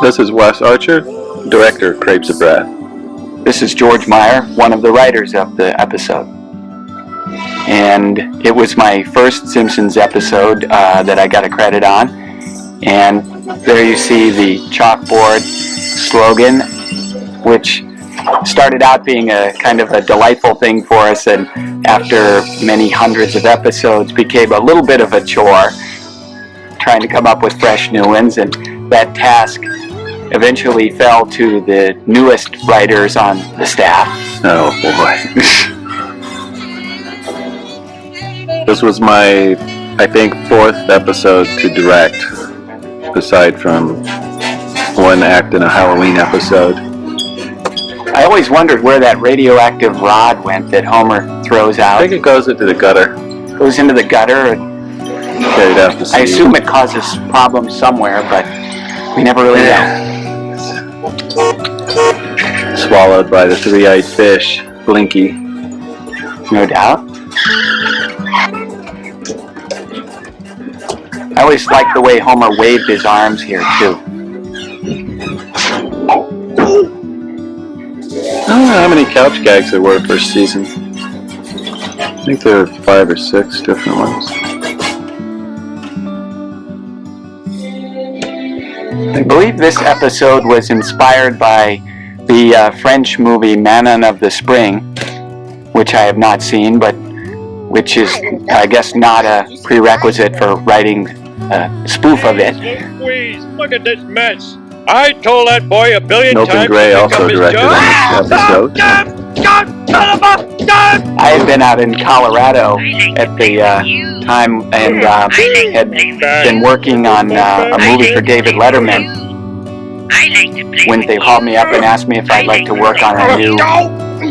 This is Wes Archer, director of Crepes of Breath. This is George Meyer, one of the writers of the episode. And it was my first Simpsons episode that I got a credit on. And there you see the chalkboard slogan, which started out being a kind of a delightful thing for us, and after many hundreds of episodes became a little bit of a chore, trying to come up with fresh new ones, and that task eventually fell to the newest writers on the staff. Oh boy. This was my, I think, 4th episode to direct, aside from one act in a Halloween episode. I always wondered where that radioactive rod went that Homer throws out. I think it goes into the gutter. Goes into the gutter. Carried out the sea. I assume it causes problems somewhere, but we never really know. Swallowed by the three-eyed fish, Blinky. No doubt. I always liked the way Homer waved his arms here, too. I don't know how many couch gags there were first season. I think there were 5 or 6 different ones. I believe this episode was inspired by the French movie Manon of the Spring, which I have not seen, but which is, I guess, not a prerequisite for writing a spoof of it. Please, look at this mess. I told that boy a billion Milton times. Gray also directed on this episode. I had been out in Colorado at the time and had been working on a movie for David Letterman when they called me up and asked me if I'd like to work on a new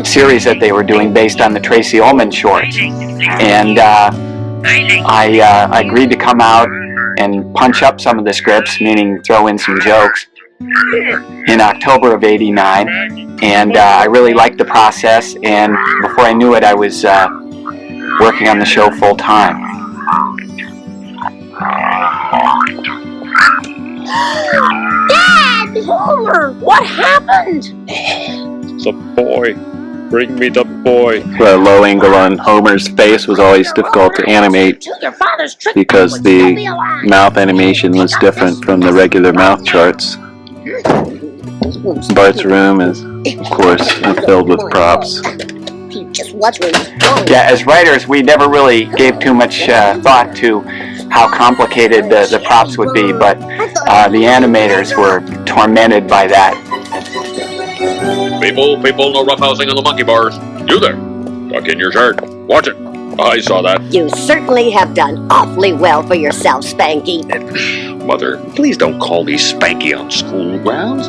series that they were doing based on the Tracy Ullman shorts. And I agreed to come out and punch up some of the scripts, meaning throw in some jokes, in October of '89, and I really liked the process, and before I knew it, I was working on the show full time. Dad! Homer! What happened? The boy. Bring me the boy. The low angle on Homer's face was always difficult to animate because the mouth animation was different from the regular mouth charts. Bart's room is, of course, filled with props. Yeah, as writers, we never really gave too much thought to how complicated the props would be, but the animators were tormented by that. People, no roughhousing on the monkey bars. You there, tuck in your shirt. Watch it. I saw that. You certainly have done awfully well for yourself, Spanky. Mother, please don't call me Spanky on school grounds.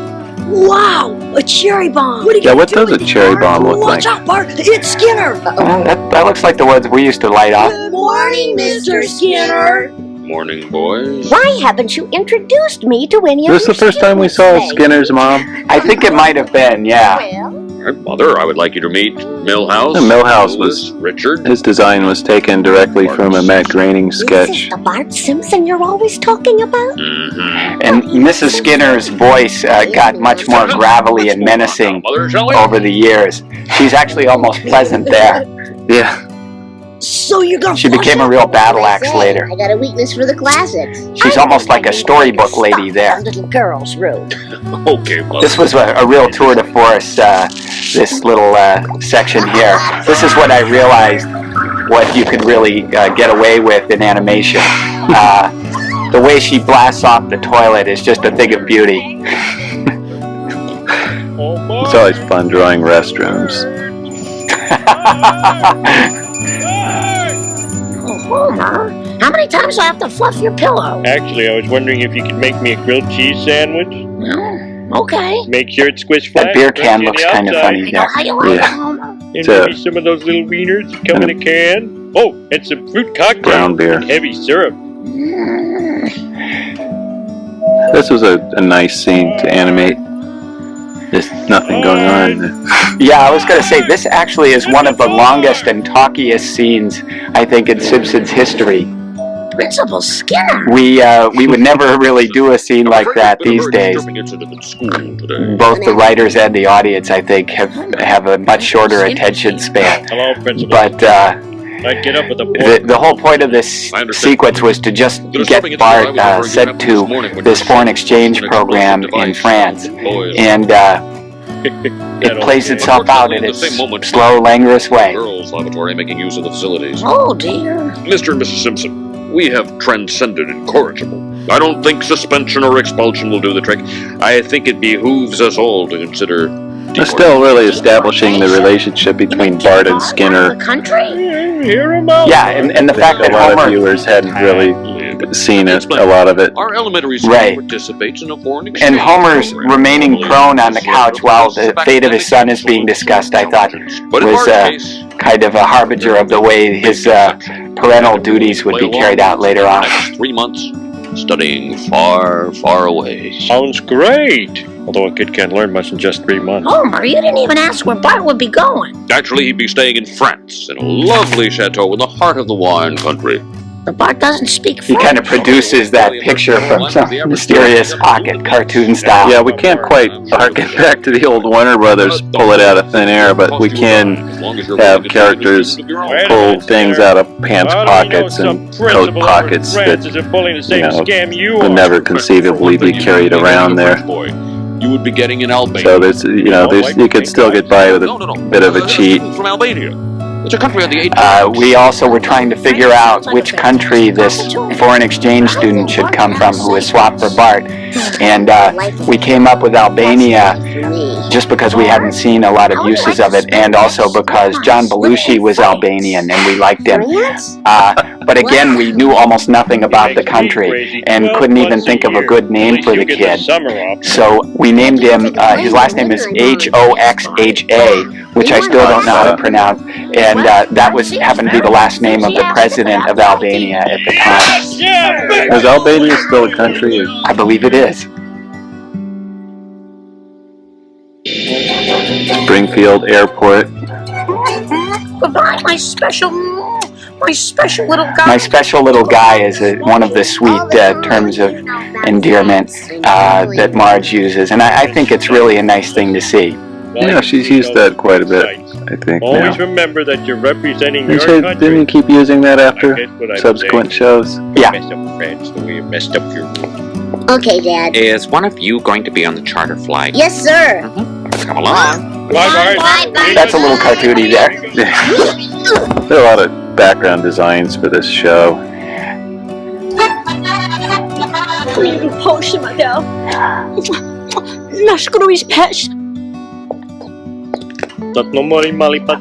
Wow, a cherry bomb. What does a cherry bomb look like? Watch out, Bart. It's Skinner. That looks like the ones we used to light off. Good morning, Mr. Skinner. Morning, boys. Why haven't you introduced me to any of Was this the first time we saw Skinner's mom? I think it might have been, yeah. Mother, I would like you to meet Milhouse. Milhouse was Richard. His design was taken directly from a Matt Groening sketch. This is the Bart Simpson you're always talking about? Mm-hmm. And Mrs. Skinner's voice got much more gravelly and menacing over the years. She's actually almost pleasant there. Yeah. So you're gonna She became a real battle axe later. I got a weakness for the classics. She's almost like a storybook lady there. Little girl's room. Okay, Mother. This was a real tour de force, this little section here. This is what I realized what you could really get away with in animation. The way she blasts off the toilet is just a thing of beauty. It's always fun drawing restrooms. Homer, how many times do I have to fluff your pillow? Actually, I was wondering if you could make me a grilled cheese sandwich. Well, okay. Make sure it's squished flat. That beer can looks kind of funny there. How you like it, Homer? And maybe some of those little wieners that come in a can. Oh, and some fruit cocktail. Brown beer. And heavy syrup. This was a nice scene to animate. There's nothing going on. Yeah, I was going to say, this actually is one of the longest and talkiest scenes, I think, in Simpsons history. Principal Skinner. We would never really do a scene like that these days. Both the writers and the audience, I think, have a much shorter attention span. Hello, Principal. But I get up with the whole point of this sequence was to just get Bart sent to this foreign exchange program in France, and it plays itself out in its slow, languorous way. Girls' lavatory making use of the facilities. Oh, dear. Mr. and Mrs. Simpson, we have transcended incorrigible. I don't think suspension or expulsion will do the trick. I think it behooves us all to consider... They're still really establishing the relationship between Bart and Skinner. The country? Hear him out. Yeah, and the fact that A lot of Homer... viewers hadn't really seen it, a lot of it. Our elementary school Right. participates in a foreign exchange And Homer's program. remaining prone on the couch while the fate of his son is being discussed, I thought, But in was Bart's case, kind of a harbinger of the way his parental duties would be carried out later on. next 3 months, studying far, far away. Sounds great. Although a kid can't learn much in just 3 months. Homer, you didn't even ask where Bart would be going. Actually, he'd be staying in France, in a lovely chateau in the heart of the wine country. But Bart doesn't speak He French. kind of produces that picture from some mysterious pocket, cartoon style. Yeah, we can't quite harken back to the old Warner Brothers, pull it out of thin air, but we can have characters pull things out of pants pockets and coat pockets that, could never conceivably be carried around there. You would be getting an Albanian. So there's, you could still get by with a bit of a cheat. From Albania. It's a country on the We also were trying to figure out which country this foreign exchange student should come from who was swapped for Bart. And we came up with Albania just because we hadn't seen a lot of uses of it, and also because John Belushi was Albanian and we liked him. But again, we knew almost nothing about the country and couldn't even think of a good name for the kid. So we named him, his last name is Hoxha, which I still don't know how to pronounce, and that happened to be the last name of the president of Albania at the time. Is Albania still a country? I believe it is. Springfield Airport. Goodbye, my special little guy. My special little guy is one of the sweet terms of endearment that Marge uses, and I think it's really a nice thing to see. Yeah, she's used that quite a bit, I think, now. Always remember that you're representing your Didn't country. you keep using that after subsequent shows? Yeah. Messed up France the way you messed up your... Okay, Dad. Is one of you going to be on the charter flight? Yes, sir. Come along. Bye, Bye. That's a little cartoony there. There are a lot of background designs for this show.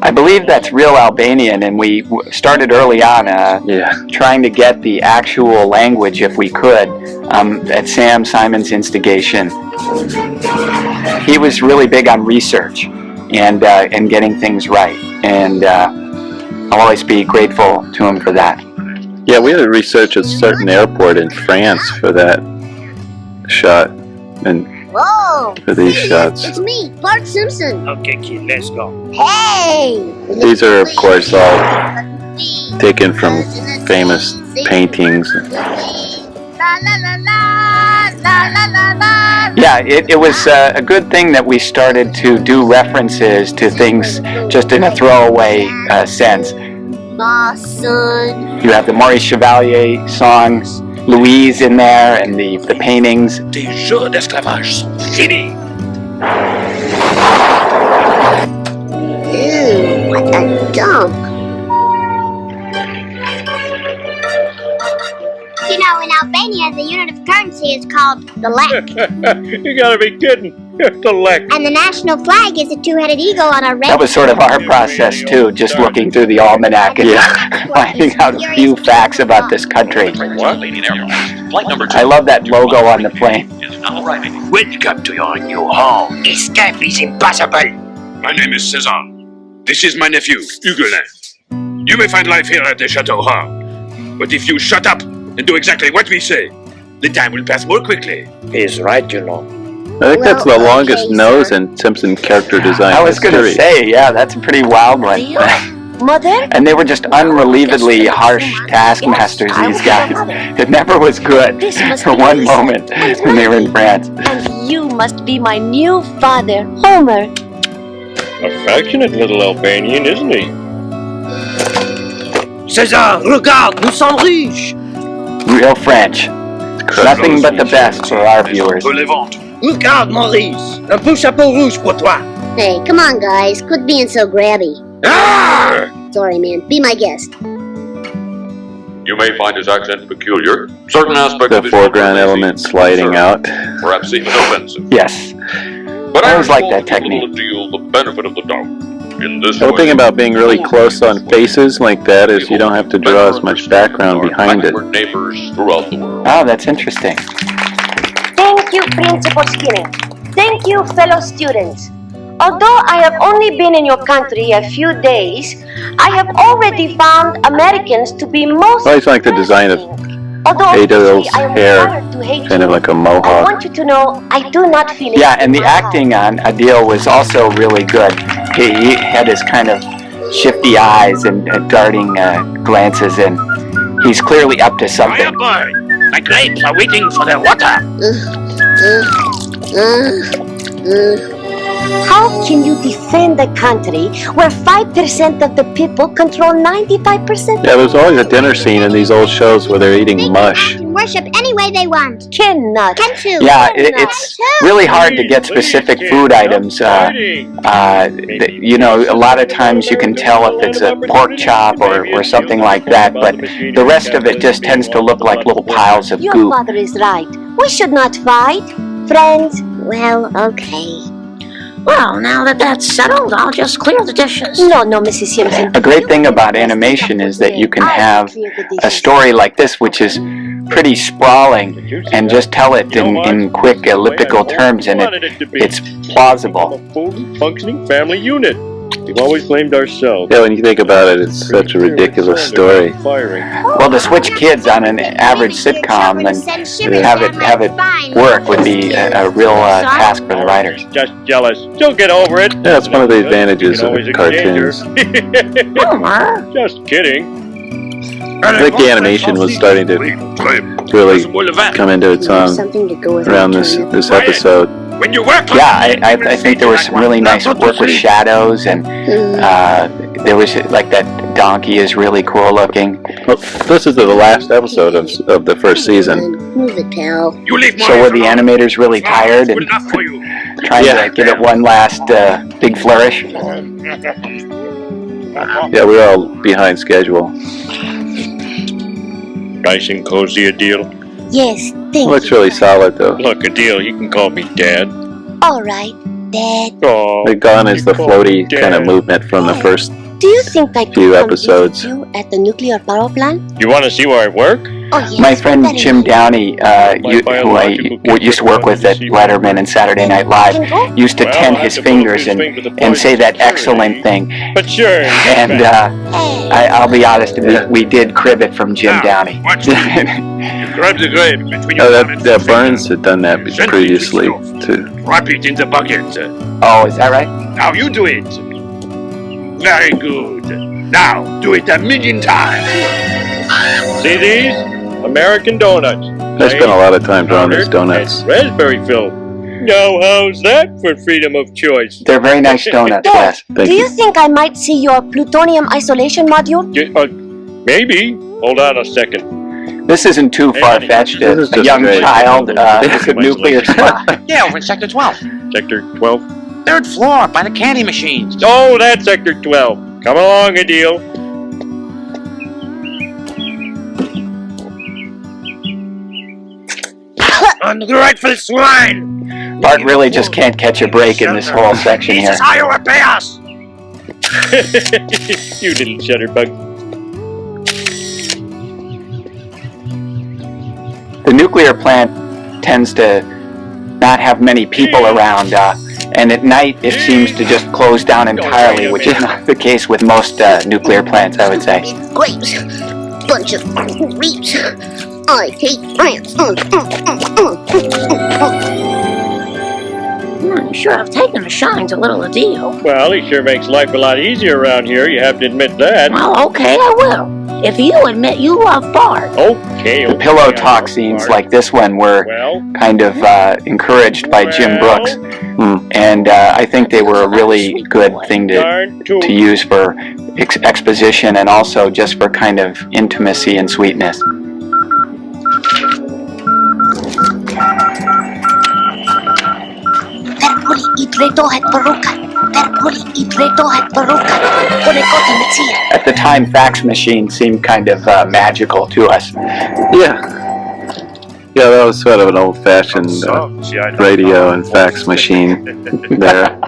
I believe that's real Albanian, and we started early on trying to get the actual language, if we could, at Sam Simon's instigation. He was really big on research and getting things right, and I'll always be grateful to him for that. Yeah, we had to research a certain airport in France for that shot, and Whoa. for these shots. It's me, Bart Simpson. Okay, kid, let's go. Hey. These are, of course, all taken from famous paintings. Yeah, it was a good thing that we started to do references to things just in a throwaway sense. My son. You have the Maurice Chevalier song, Louise in there, and the paintings. Des jeux d'esclavage sont finis. Ew, what a dump. You know, in Albania, the unit of currency is called the lek. You gotta be kidding. The lek. And the national flag is a two-headed eagle on a red... That was sort of our process, too, just looking through the almanac and finding out a few facts about this country. I love that logo on the plane. Welcome to your new home. Escape is impossible. My name is Cezanne. This is my nephew, Huguenin. You may find life here at the Chateau hard. But if you shut up and do exactly what we say, the time will pass more quickly. He's right, you know. I think that's the longest nose in Simpson character design I was going to history. say, yeah, that's a pretty wild one. Mother? And they were just unrelievedly harsh taskmasters, these guys. It never was good for one moment when they were in France. And you must be my new father, Homer. Affectionate little Albanian, isn't he? César, regarde, nous sommes riches. Real French. Nothing but the best for our viewers. Regarde, Maurice, un beau chapeau rouge pour toi. Hey, come on, guys. Quit being so grabby. Ah! Sorry, man. Be my guest. You may find his accent peculiar. Certain aspects The of his foreground vocabulary element seem sliding absurd, out. perhaps even offensive. Yes. But I always am like that told people technique. to deal the benefit of the doubt. In this The way, thing about being really close on faces like that is you don't have to draw as much background behind it. our neighbors throughout the world. Oh, that's interesting. Thank you, Principal Skinner. Thank you, fellow students. Although I have only been in your country a few days, I have already found Americans to be most I always like the design of Although Adil's I am hair, required to hate kind of you, like a I mohawk. want you to know I do not feel it. Yeah, and in the my acting on Adil was also really good. He had his kind of shifty eyes and darting glances, and he's clearly up to something. Boy, my grapes are waiting for their water. How can you defend a country where 5% of the people control 95%? Yeah, there's always a dinner scene in these old shows where they're eating mush. They can worship any way they want. Cannot. Can too. Yeah, it's really hard to get specific food items. You know, a lot of times you can tell if it's a pork chop or something like that, but the rest of it just tends to look like little piles of Your goop. father is right. We should not fight. Friends, Well, okay. Well, now that that's settled, I'll just clear the dishes. no, Mrs. Simpson. A great thing about animation is that you can have a story like this, which is pretty sprawling, and just tell it in quick elliptical terms, and it's plausible. A fully functioning family unit. We've always blamed ourselves. Yeah, when you think about it, it's such a ridiculous story. Well, to switch kids on an average sitcom and have it work would be a real task for the writers. Just jealous. You'll get over it. Yeah, that's one of the advantages of cartoons. Homer? Just kidding. I think the animation was starting to really come into its own Something to go with around this episode. When you work Yeah, I think there was some really nice work with shadows, and there was like that donkey is really cool looking. Well, this is the last episode of the first season. Move it, pal. You leave So were the animators really tired and enough for you. trying to give it one last big flourish? Yeah, we're all behind schedule. Nice and cozy, Adil. Yes, thank Looks really solid though. Look, Adil, you can call me Dad. you. All right, Dad. Oh, The gun is the you call floaty me kind of Dad. movement from the first. Do you think I could Few come episodes. visit you at the nuclear power plant? You want to see where I work? Oh, yes. My friend better Jim not. Downey, who I used to work with at Letterman and Saturday Night Live, used to Well, tend I his have to fingers poke his finger to the and say that poison excellent thing. But sure. And I'll be honest, we did crib it from Jim Now, Downey. watch this. Grab the grape between your Oh, thumb and that forefinger. Burns had done that previously too. Wrap it in the bucket. Oh, is that right? Now you do it. Very good. Now do it 1,000,000 times. See these? American donuts. I spent a lot of time drawing these donuts. And raspberry filled. Now, how's that for freedom of choice? They're very nice donuts, Dad, Wes. Thank do you. you think I might see your plutonium isolation module? Maybe. Hold on a second. This isn't too far-fetched. This is A just young great. child with a nuclear spot. Yeah, over in Sector 12. Sector 12. Third floor, by the candy machines. Oh, that's Sector 12. Come along, Adil. Ungrateful swine! Bart really just can't catch a break in this whole section This here. is how you repay us! You little shutterbug. The nuclear plant tends to not have many people around, and at night it seems to just close down entirely, which is not the case with most nuclear plants, I would say. Grapes. Bunch of creeps. I hate France. sure have taken a shine to little Adil. Well, he sure makes life a lot easier around here, you have to admit that. Well, okay, I will. If you admit you love Bart. Okay. The pillow talk scenes like this one were kind of encouraged by Jim Brooks. And I think they were a really good thing to use for exposition and also just for kind of intimacy and sweetness. At the time, fax machines seemed kind of magical to us. Yeah, that was sort of an old-fashioned radio and fax machine there.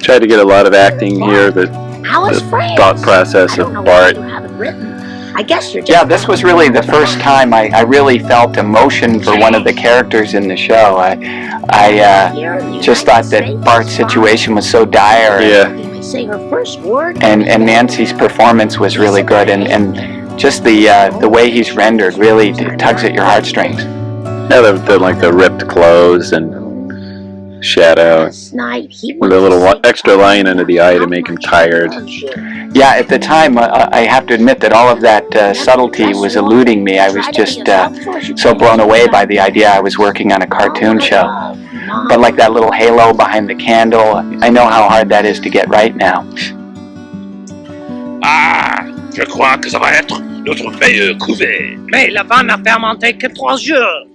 Tried to get a lot of acting here, the thought process of Bart. I guess you're just... Yeah, this was really the first time I really felt emotion for one of the characters in the show. I just thought that Bart's situation was so dire. Say her first word. And Nancy's performance was really good, and just the way he's rendered really tugs at your heartstrings. Yeah, the ripped clothes and shadow with a little extra line under the eye to make him tired. Yeah, at the time, I have to admit that all of that subtlety was eluding me. I was just so blown away by the idea I was working on a cartoon show. But like that little halo behind the candle, I know how hard that is to get right now. Ah, je crois que ça va être notre meilleur couvert. Mais la vanne n'a fermenté que 3 jours.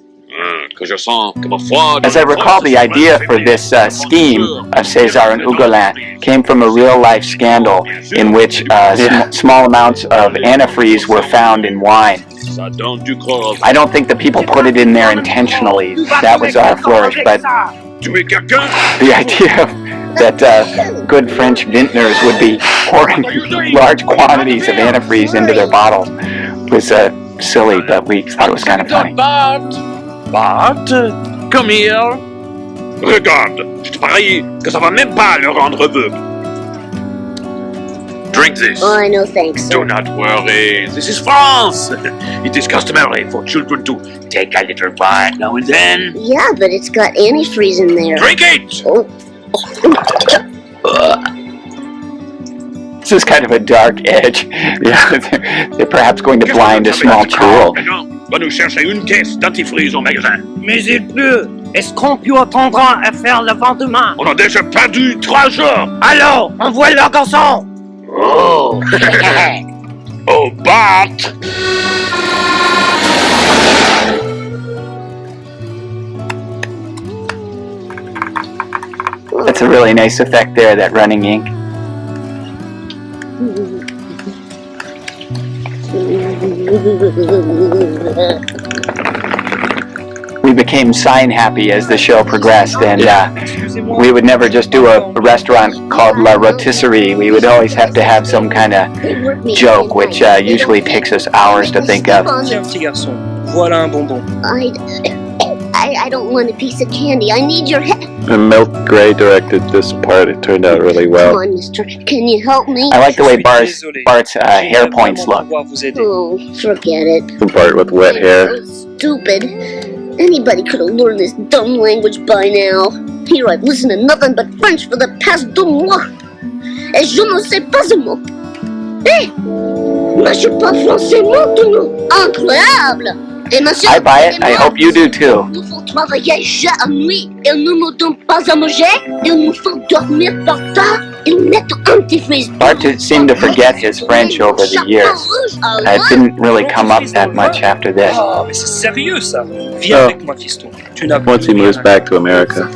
Que je sens comme froid. As I recall, the idea for this scheme of César and Ugolin came from a real-life scandal in which small amounts of antifreeze were found in wine. I don't think the people put it in there intentionally. That was our flourish, but the idea that good French vintners would be pouring large quantities of antifreeze into their bottles was silly, but we thought it was kind of funny. Bart, come here. Regarde, je te parie que ça va même pas le rendre aveugle. Drink this. Oh, no thanks, sir. Do not worry. This is France. It is customary for children to take a little wine now and then. Yeah, but it's got antifreeze in there. Drink it! Oh. This is kind of a dark edge. Yeah, they're perhaps going to blind a small child. Va nous chercher une caisse d'antifreeze au magasin. Mais il pleut. Est-ce qu'on peut attendre à faire le vent demain? On a déjà perdu 3 jours. Alors, envoie le garçon. Oh. Oh, Bart. That's a really nice effect there, that running ink. We became sign happy as the show progressed, and we would never just do a restaurant called La Rotisserie. We would always have to have some kind of joke, which usually takes us hours to think of. Tiens, petit garçon, voilà un bonbon. I don't want a piece of candy. I need your help. And Milt Gray directed this part. It turned out really well. Come on, mister. Can you help me? I like the way Bart's hair points look. Oh, forget it. The Bart with wet hair. Stupid. Anybody could have learned this dumb language by now. Here I've listened to nothing but French for the past 2 mois. Et je ne sais pas un mot. Hé! Moi, je parle français maintenant. Incroyable! Et monsieur, I buy it. I hope you do too. nous font travailler jour et nuit. Ils ne nous donnent pas à manger. Ils nous font dormir par terre. Ils mettent antifreeze. Bart seemed to forget his French over the years. It didn't really come up that much after this. Oh, mais c'est sérieux ça. Viens avec moi, fiston. Tu n'as Once he moves back to America.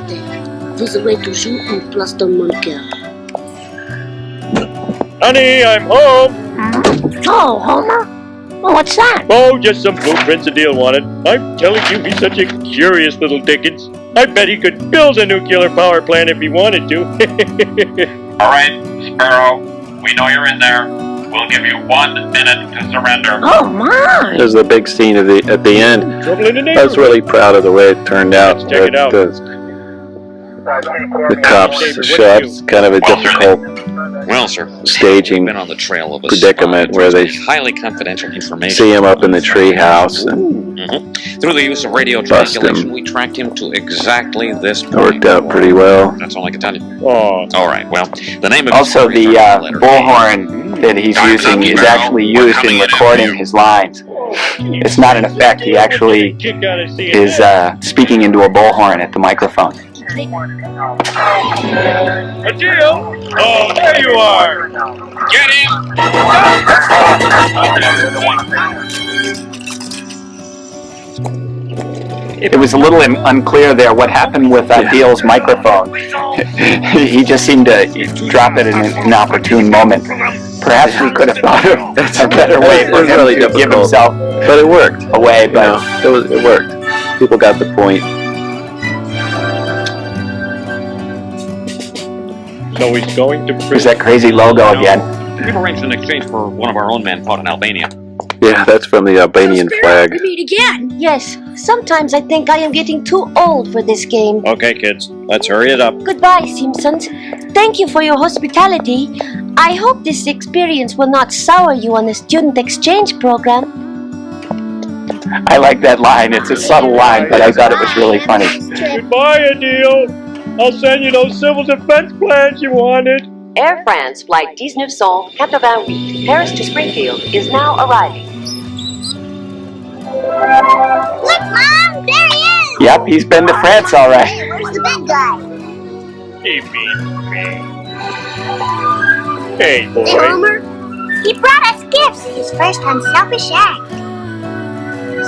Vous aurez toujours une place dans mon cœur. Honey, I'm home. Oh, Homer? Well, what's that? Oh, just some blueprints Adil wanted. I'm telling you, he's such a curious little Dickens. I bet he could build a nuclear power plant if he wanted to. Alright, Sparrow, we know you're in there. We'll give you 1 minute to surrender. Oh, my! There's the big scene at the end. Trouble in the I was really proud of the way it turned out. Let's check it out. The cops show up. It's kind of a difficult Well, sir, staging been on the trail of a predicament where they highly confidential information. see him up in the tree house and Through the use of radio triangulation, we tracked him to exactly this point. Worked out pretty well. That's all I can tell you. Oh. All right, well, the name of Also, the bullhorn that he's using is actually used in recording his lines. It's not an effect. He actually is speaking into a bullhorn at the microphone. Adil! Oh, there you are! Get him! It was a little unclear there what happened with Adil's microphone. He just seemed to drop it in an inopportune moment. Perhaps we could have thought of a better way for him to give himself But it worked. away, but It worked. People got the point. So he's going to there's that crazy logo again. We've arranged an exchange for one of our own men caught in Albania. Yeah, that's from the Albanian flag. We meet again. Yes, sometimes I think I am getting too old for this game. Okay, kids, let's hurry it up. Goodbye, Simpsons. Thank you for your hospitality. I hope this experience will not sour you on the student exchange program. I like that line. It's a subtle line, but I thought it was really funny. Goodbye, Adil. I'll send you those civil defense plans you wanted. Air France flight 1988, Paris to Springfield, is now arriving. Look, Mom, there he is! Yep, he's been to France all right. Hey, where's the big guy? He beats me. Hey, boy. Hey, Homer. He brought us gifts. His first unselfish act.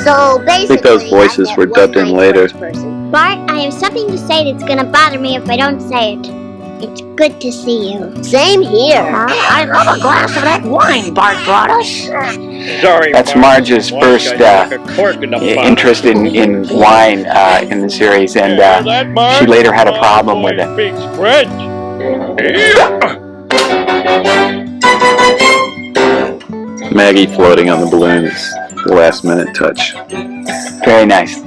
So basically, I think those voices were dubbed in later. Bart, I have something to say that's gonna bother me if I don't say it. It's good to see you. Same here. I love a glass of that wine Bart brought us. Sorry, That's Marge's first interest in wine in the series, and she later had a problem with it. Speaks French. Maggie floating on the balloon is the last minute touch. Very nice.